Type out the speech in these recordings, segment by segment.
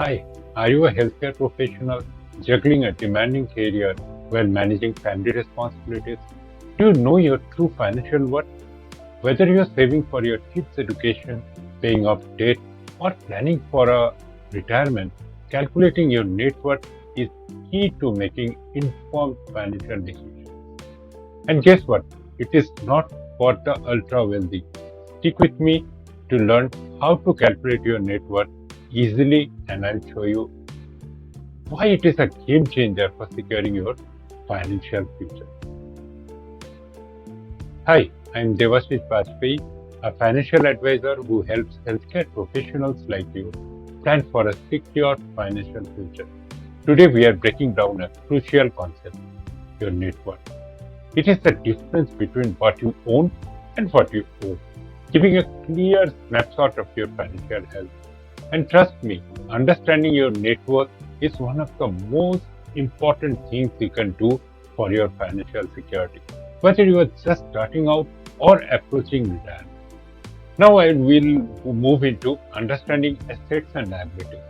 Hi, are you a healthcare professional juggling a demanding career while managing family responsibilities? Do you know your true financial worth? Whether you're saving for your kids' education, paying off debt, or planning for a retirement, calculating your net worth is key to making informed financial decisions. And guess what? It is not for the ultra wealthy. Stick with me to learn how to calculate your net worth easily, and I'll show you why it is a game changer for securing your financial future. Hi, I'm Devashish Bajpayee, a financial advisor who helps healthcare professionals like you plan for a secure financial future. Today, we are breaking down a crucial concept, your net worth. It is the difference between what you own and what you owe, giving a clear snapshot of your financial health. And trust me, understanding your net worth is one of the most important things you can do for your financial security, whether you are just starting out or approaching retirement. Now I will move into understanding assets and liabilities.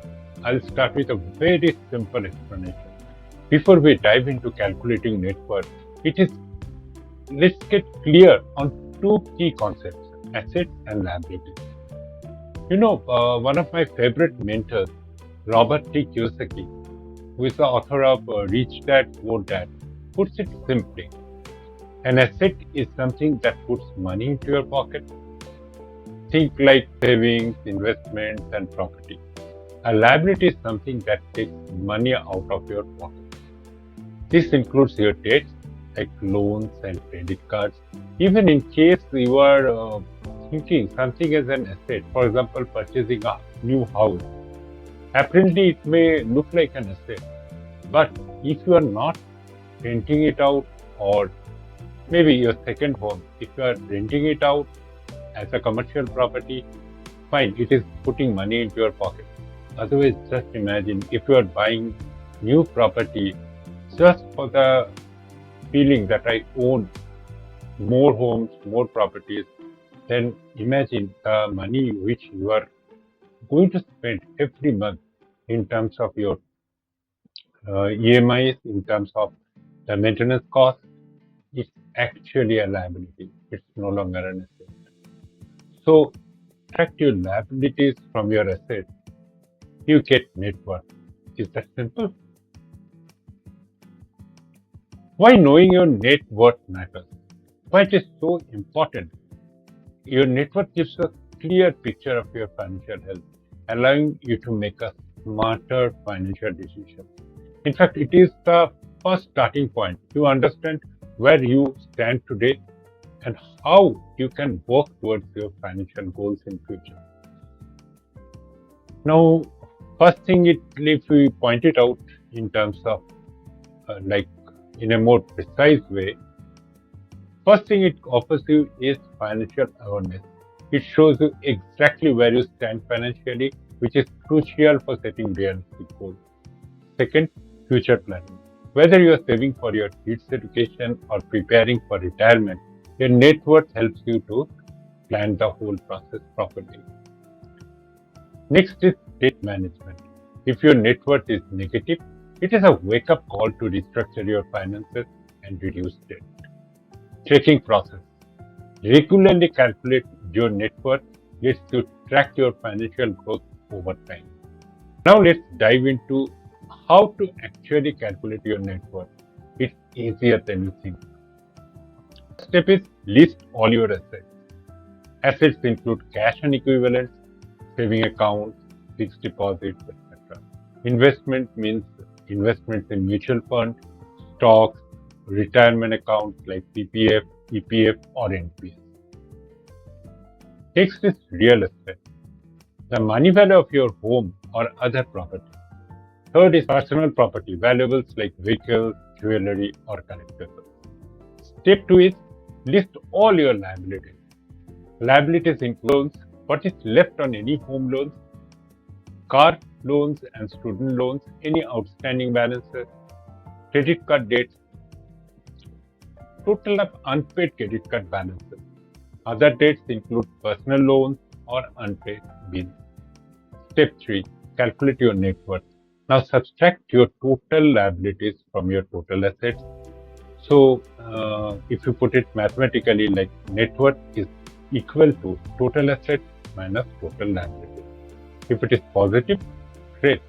I'll start with a very simple explanation. Before we dive into calculating net worth, it is let's get clear on two key concepts, assets and liabilities. One of my favorite mentors, Robert T. Kiyosaki, who is the author of Rich Dad, Poor Dad, puts it simply. An asset is something that puts money into your pocket. Think like savings, investments, and property. A liability is something that takes money out of your pocket. This includes your debts like loans and credit cards. Even in case you are thinking something as an asset, for example, purchasing a new house, apparently it may look like an asset, but if you are not renting it out, or maybe your second home, if you are renting it out as a commercial property, fine, it is putting money into your pocket. Otherwise, just imagine if you are buying new property just for the feeling that I own more homes, more properties, then imagine the money which you are going to spend every month in terms of your EMIs, in terms of the maintenance cost. It's actually a liability. It's no longer an asset. So, subtract your liabilities from your assets, you get net worth. Is that simple? Why knowing your net worth matters? Why it is so important? Your net worth gives a clear picture of your financial health, allowing you to make a smarter financial decision. In fact, it is the first starting point to understand where you stand today and how you can work towards your financial goals in future. Now, first thing, if we point it out in terms of like in a more precise way, first thing it offers you is financial awareness. It shows you exactly where you stand financially, which is crucial for setting realistic goals. Second, future planning. Whether you are saving for your kids' education or preparing for retirement, your net worth helps you to plan the whole process properly. Next is debt management. If your net worth is negative, it is a wake up call to restructure your finances and reduce debt. Tracking process. Regularly calculate your net worth lets you track your financial growth over time. Now let's dive into how to actually calculate your net worth. It's easier than you think. Step is list all your assets. Assets include cash and equivalents, saving accounts, fixed deposits, etc. Investment means investments in mutual funds, stocks, retirement accounts like PPF, EPF, or NPS. Next is real estate, the money value of your home or other property. Third is personal property, valuables like vehicles, jewelry, or collectibles. Step 2 is list all your liabilities. Liabilities includes what is left on any home loans, car loans and student loans, any outstanding balances, credit card debts, total of unpaid credit card balances. Other debts include personal loans or unpaid bills. Step 3. calculate your net worth. Now subtract your total liabilities from your total assets. So if you put it mathematically, like net worth is equal to total assets minus total liabilities. If it is positive, great,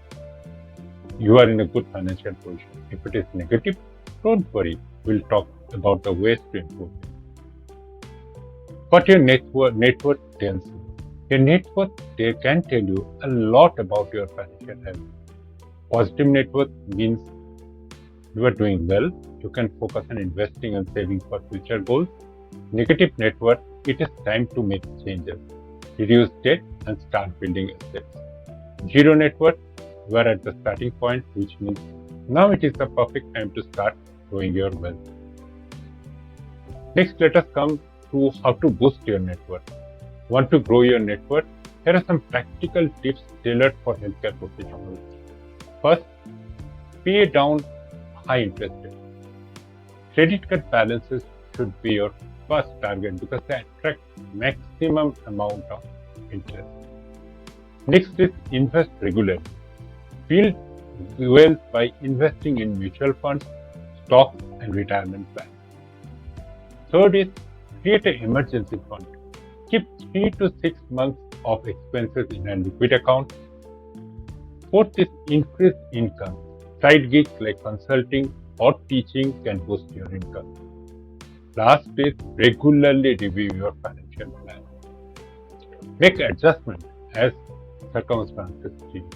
you are in a good financial position. If it is negative, don't worry, we'll talk about the ways to improve it. What your net worth tells you. Your net worth can tell you a lot about your financial health. Positive net worth means you are doing well, you can focus on investing and saving for future goals. Negative net worth, it is time to make changes, reduce debt and start building assets. Zero net worth, you are at the starting point, which means now it is the perfect time to start growing your wealth. Next, let us come to how to boost your net worth. Want to grow your net worth? Here are some practical tips tailored for healthcare professionals. First, pay down high interest debt. Credit card balances should be your first target because they attract maximum amount of interest. Next is invest regularly. Build wealth by investing in mutual funds, stocks, and retirement plans. Third is create an emergency fund. Keep 3 to 6 months of expenses in a liquid account. Fourth is increase income. Side gigs like consulting or teaching can boost your income. Last is regularly review your financial plan. Make adjustments as circumstances change.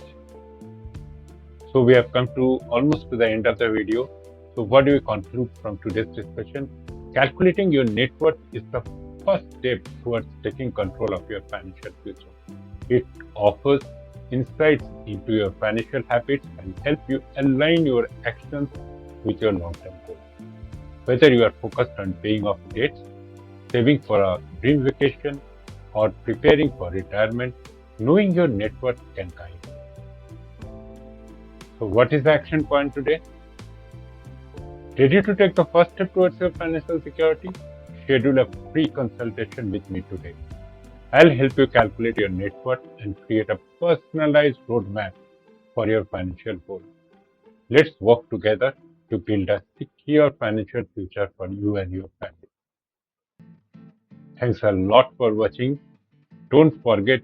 So we have come to almost to the end of the video. So what do we conclude from today's discussion? Calculating your net worth is the first step towards taking control of your financial future. It offers insights into your financial habits and help you align your actions with your long-term goals. Whether you are focused on paying off debts, saving for a dream vacation, or preparing for retirement, knowing your net worth can guide you. So what is the action point today? Ready to take the first step towards your financial security? Schedule a free consultation with me today. I'll help you calculate your net worth and create a personalized roadmap for your financial goals. Let's work together to build a secure financial future for you and your family. Thanks a lot for watching. Don't forget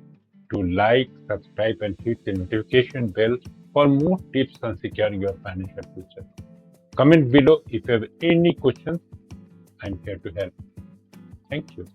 to like, subscribe, and hit the notification bell for more tips on securing your financial future. Comment below if you have any questions. I'm here to help. Thank you.